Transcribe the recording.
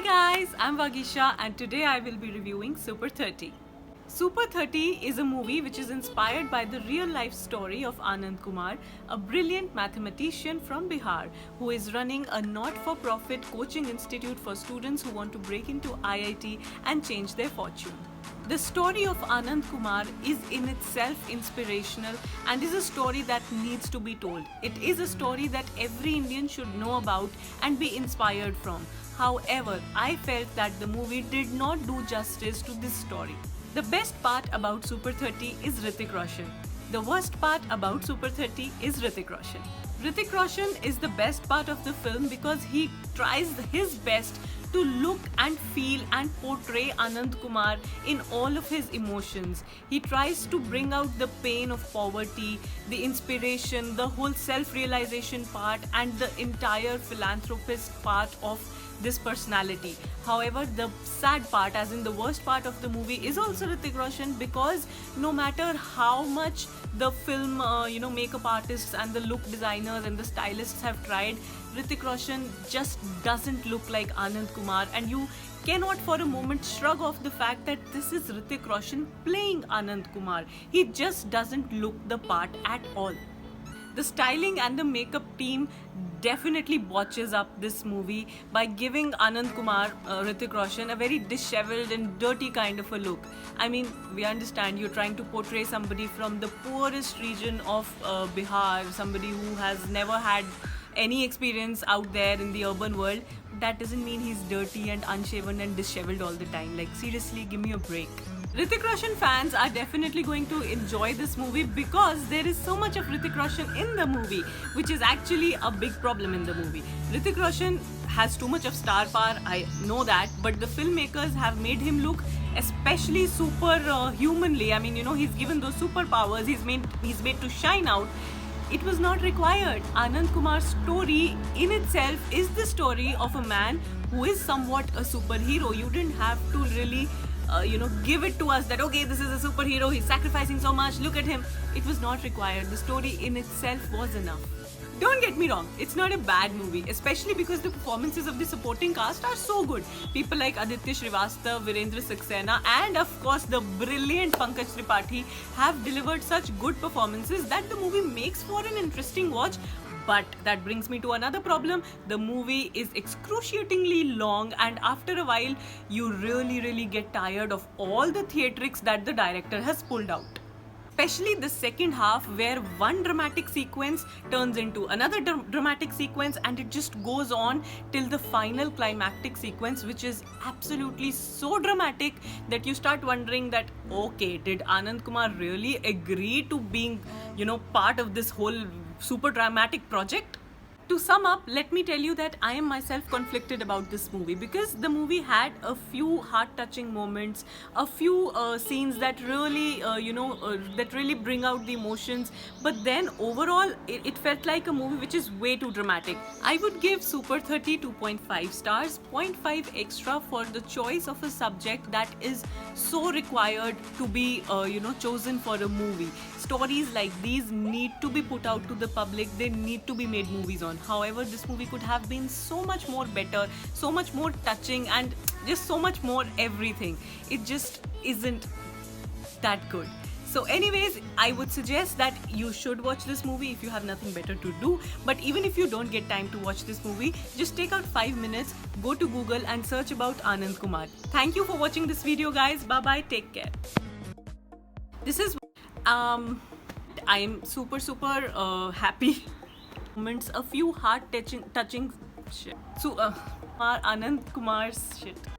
guys, I'm Vageesha and today I will be reviewing Super 30. Super 30 is a movie which is inspired by the real life story of Anand Kumar, a brilliant mathematician from Bihar who is running a not-for-profit coaching institute for students who want to break into IIT and change their fortune. The story of Anand Kumar is in itself inspirational and is a story that needs to be told. It is a story that every Indian should know about and be inspired from. However, I felt that the movie did not do justice to this story. The best part about Super 30 is Hrithik Roshan. The worst part about Super 30 is Hrithik Roshan. Hrithik Roshan is the best part of the film because he tries his best to look and feel and portray Anand Kumar in all of his emotions. He tries to bring out the pain of poverty, the inspiration, the whole self-realization part and the entire philanthropist part of this personality. However, the sad part, as in the worst part of the movie, is also Hrithik Roshan because no matter how much the film makeup artists and the look designers and the stylists have tried, Hrithik Roshan just doesn't look like Anand Kumar, and you cannot for a moment shrug off the fact that this is Hrithik Roshan playing Anand Kumar. He just doesn't look the part at all. The styling and the makeup team definitely botches up this movie by giving Anand Kumar, Hrithik Roshan, a very disheveled and dirty kind of a look. I mean, we understand you're trying to portray somebody from the poorest region of Bihar, somebody who has never had any experience out there in the urban world. That doesn't mean he's dirty and unshaven and disheveled all the time. Like, seriously, give me a break. Hrithik Roshan fans are definitely going to enjoy this movie because there is so much of Hrithik Roshan in the movie, which is actually a big problem in the movie. Hrithik Roshan has too much of star power, I know that, but the filmmakers have made him look especially super humanly. I mean, he's given those superpowers, he's made to shine out. It was not required. Anand Kumar's story in itself is the story of a man who is somewhat a superhero. You didn't have to really give it to us that, okay, this is a superhero, he's sacrificing so much, look at him. It was not required. The story in itself was enough. Don't get me wrong, it's not a bad movie, especially because the performances of the supporting cast are so good. People like Aditya, Shrivastav, Virendra Saxena and of course the brilliant Pankaj Tripathy have delivered such good performances that the movie makes for an interesting watch. But that brings me to another problem. The movie is excruciatingly long and after a while you really get tired of all the theatrics that the director has pulled out. Especially the second half where one dramatic sequence turns into another dramatic sequence and it just goes on till the final climactic sequence, which is absolutely so dramatic that you start wondering that, okay, did Anand Kumar really agree to being, part of this whole super dramatic project? To sum up, let me tell you that I am myself conflicted about this movie because the movie had a few heart-touching moments, a few scenes that really, that really bring out the emotions. But then overall, it felt like a movie which is way too dramatic. I would give Super 30 2.5 stars, 0.5 extra for the choice of a subject that is so required to be, chosen for a movie. Stories like these need to be put out to the public. They need to be made movies on. However, this movie could have been so much more better, so much more touching and just so much more everything. It just isn't that good. So anyways, I would suggest that you should watch this movie if you have nothing better to do. But even if you don't get time to watch this movie, just take out 5 minutes, go to Google and search about Anand Kumar. Thank you for watching this video, guys. Bye bye, take care. This is I'm super happy. Moments, a few heart touching shit. So Anand Kumar's shit.